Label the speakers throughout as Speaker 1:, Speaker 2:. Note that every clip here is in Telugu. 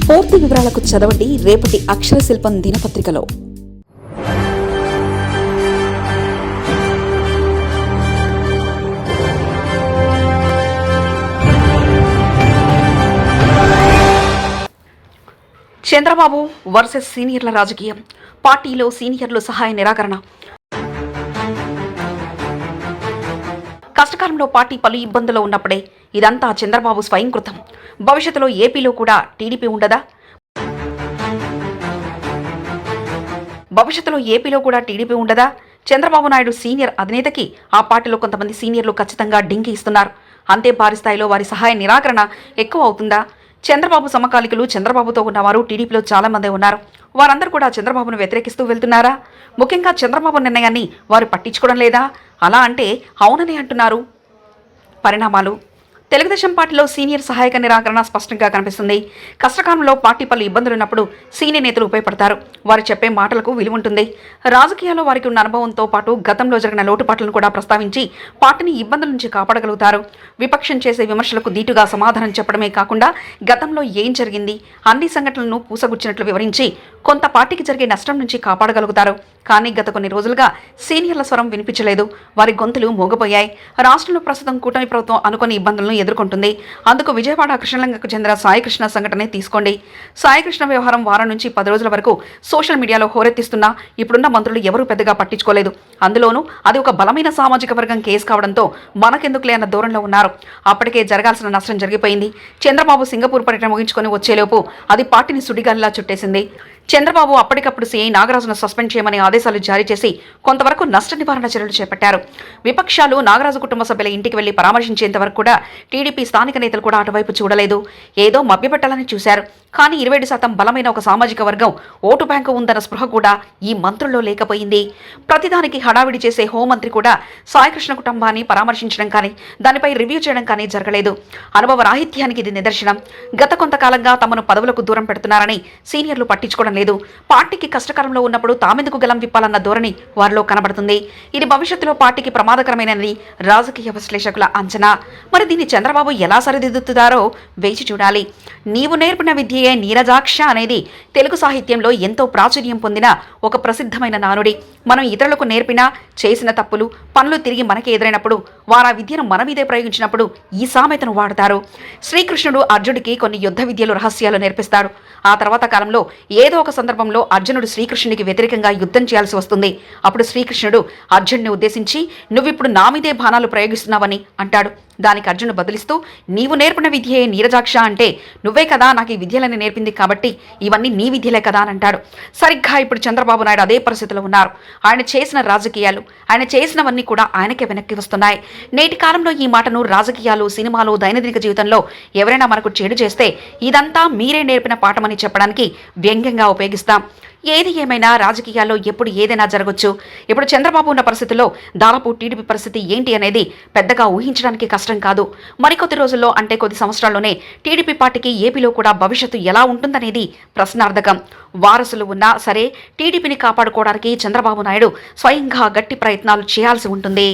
Speaker 1: పూర్తి వివరాలకు చదవండి రేపటి అక్షర శిల్పం దినపత్రికలో. చంద్రబాబు వర్సెస్ సీనియర్ల రాజకీయం. పార్టీలో సీనియర్లు సహాయ నిరాకరణ. కష్టకాలంలో పార్టీ పలు ఇబ్బందుల్లో ఉన్నప్పుడే ఇదంతా చంద్రబాబు స్వయంకృతం. భవిష్యత్తులో ఏపీలో కూడా టీడీపీ ఉండదా? చంద్రబాబు నాయుడు సీనియర్ అధినేతకి ఆ పార్టీలో కొంతమంది సీనియర్లు ఖచ్చితంగా డింకి ఇస్తున్నారు. అంతే భారీ స్థాయిలో వారి సహాయ నిరాకరణ ఎక్కువ అవుతుందా? చంద్రబాబు సమకాలికులు, చంద్రబాబుతో ఉన్నవారు టీడీపీలో చాలా మంది ఉన్నారు. వారందరూ కూడా చంద్రబాబును వ్యతిరేకిస్తూ వెళ్తున్నారా? ముఖ్యంగా చంద్రబాబు నిర్ణయాన్ని వారు పట్టించుకోవడం లేదా? అలా అంటే అవునని అంటున్నారు. పరిణామాలు. తెలుగుదేశం పార్టీలో సీనియర్ సహాయక నిరాకరణ స్పష్టంగా కనిపిస్తుంది. కష్టకాలంలో పార్టీ పలు ఇబ్బందులున్నప్పుడు సీనియర్ నేతలు ఉపయోగపడతారు. వారు చెప్పే మాటలకు విలువ ఉంటుంది. రాజకీయాల్లో వారికి ఉన్న అనుభవంతో పాటు గతంలో జరిగిన లోటుపాట్లను కూడా ప్రస్తావించి పార్టీని ఇబ్బందుల నుంచి కాపాడగలుగుతారు. విపక్షం చేసే విమర్శలకు దీటుగా సమాధానం చెప్పడమే కాకుండా గతంలో ఏం జరిగింది, అన్ని సంఘటనలను పూసగుచ్చినట్లు వివరించి కొంత పార్టీకి జరిగే నష్టం నుంచి కాపాడగలుగుతారు. కానీ గత కొన్ని రోజులుగా సీనియర్ల స్వరం వినిపించలేదు. వారి గొంతులు మోగపోయాయి. రాష్ట్రంలో ప్రస్తుతం కూటమి ప్రభుత్వం అనుకుని ఇబ్బందులను ఎదుర్కొంటుంది. అందుకు విజయవాడ కృష్ణలంకకు చెందిన సాయికృష్ణ సంఘటనే తీసుకోండి. సాయికృష్ణ వ్యవహారం వారం నుంచి 10 రోజుల వరకు సోషల్ మీడియాలో హోరెత్తిస్తున్నా ఇప్పుడున్న మంత్రులు ఎవరూ పెద్దగా పట్టించుకోలేదు. అందులోనూ అది ఒక బలమైన సామాజిక వర్గం కేసు కావడంతో మనకెందుకులే అన్న దూరంలో ఉన్నారు. అప్పటికే జరగాల్సిన నష్టం జరిగిపోయింది. చంద్రబాబు సింగపూర్ పర్యటన ముగించుకొని వచ్చేలోపు అది పార్టీని సుడిగాలిలా చుట్టేసింది. చంద్రబాబు అప్పటికప్పుడు సీఐ నాగరాజును సస్పెండ్ చేయమని ఆదేశాలు జారీ చేసి కొంతవరకు నష్ట నివారణ చర్యలు చేపట్టారు. విపక్షాలు నాగరాజు కుటుంబ సభ్యుల ఇంటికి వెళ్లి పరామర్శించేంత వరకు కూడా టీడీపీ స్థానిక నేతలు కూడా అటువైపు చూడలేదు. ఏదో మభ్యపెట్టాలని చూశారు. కానీ 27% బలమైన ఒక సామాజిక వర్గం ఓటు బ్యాంకు ఉందన్న స్పృహ కూడా ఈ మంత్రుల్లో లేకపోయింది. ప్రతిదానికి హడావిడి చేసే హోంమంత్రి కూడా సాయికృష్ణ కుటుంబాన్ని పరామర్శించడం కానీ దానిపై రివ్యూ చేయడం కానీ జరగలేదు. అనుభవ రాహిత్యానికి ఇది నిదర్శనం. గత కొంతకాలంగా తమను పదవులకు దూరం పెడుతున్నారని సీనియర్లు పట్టించుకోవడం లేదు. పార్టీకి కష్టకాలంలో ఉన్నప్పుడు తామెందుకు గలం విప్పాలన్న ధోరణి వారిలో కనబడుతుంది. ఇది భవిష్యత్తులో పార్టీకి ప్రమాదకరమైనది రాజకీయ విశ్లేషకుల అంచనా. మరి దీన్ని చంద్రబాబు ఎలా సరిదిద్దుతారో వేచి చూడాలి. నీవు నేర్పిన విద్యయే నీరజాక్ష అనేది తెలుగు సాహిత్యంలో ఎంతో ప్రాచుర్యం పొందిన ఒక ప్రసిద్ధమైన నానుడి. మనం ఇతరులకు నేర్పినా చేసిన తప్పులు పనులు తిరిగి మనకి ఎదురైనప్పుడు వారు ఆ విద్యను మన మీదే ప్రయోగించినప్పుడు ఈ సామెతను వాడతారు. శ్రీకృష్ణుడు అర్జునుడికి కొన్ని యుద్ధ విద్యలు రహస్యాలు నేర్పిస్తాడు. ఆ తర్వాత కాలంలో ఏదో ఒక సందర్భంలో అర్జునుడు శ్రీకృష్ణునికి వ్యతిరేకంగా యుద్ధం చేయాల్సి వస్తుంది. అప్పుడు శ్రీకృష్ణుడు అర్జునుడిని ఉద్దేశించి నువ్విప్పుడు నా మీదే బాణాలు ప్రయోగిస్తున్నావని అంటాడు. దానికి అర్జునుడు బదిలిస్తూ నీవు నేర్పిన విద్యే నీరజాక్ష అంటే నువ్వే కదా నాకు ఈ విద్యలని నేర్పింది కాబట్టి ఇవన్నీ నీ విద్యలే కదా అని అంటాడు. సరిగ్గా ఇప్పుడు చంద్రబాబు నాయుడు అదే పరిస్థితిలో ఉన్నారు. ఆయన చేసిన రాజకీయాలు, ఆయన చేసినవన్నీ కూడా ఆయనకే వెనక్కి వస్తున్నాయి. నేటి కాలంలో ఈ మాటను రాజకీయాలు, సినిమాలు, దైనందిక జీవితంలో ఎవరైనా మనకు చెడు చేస్తే ఇదంతా మీరే నేర్పిన పాఠమని చెప్పడానికి వ్యంగ్యంగా ఉపయోగిస్తాం. ఏది ఏమైనా రాజకీయాల్లో ఎప్పుడు ఏదైనా జరగచ్చు. ఇప్పుడు చంద్రబాబు ఉన్న పరిస్థితుల్లో దాదాపు టీడీపీ పరిస్థితి ఏంటి అనేది పెద్దగా ఊహించడానికి కష్టం కాదు. మరికొద్ది రోజుల్లో అంటే కొద్ది సంవత్సరాల్లోనే టీడీపీ పార్టీకి ఏపీలో కూడా భవిష్యత్తు ఎలా ఉంటుందనేది ప్రశ్నార్థకం. వారసులు ఉన్నా సరే టీడీపీని కాపాడుకోవడానికి చంద్రబాబు నాయుడు స్వయంగా గట్టి ప్రయత్నాలు చేయాల్సి ఉంటుంది.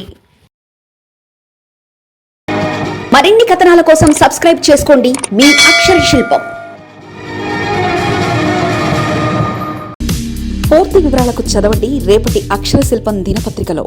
Speaker 2: మరిన్ని కథనాల కోసం సబ్స్క్రైబ్ చేసుకోండి మీ అక్షర శిల్పం.
Speaker 1: పూర్తి వివరాలకు చదవండి రేపటి అక్షర శిల్పం దినపత్రికలో.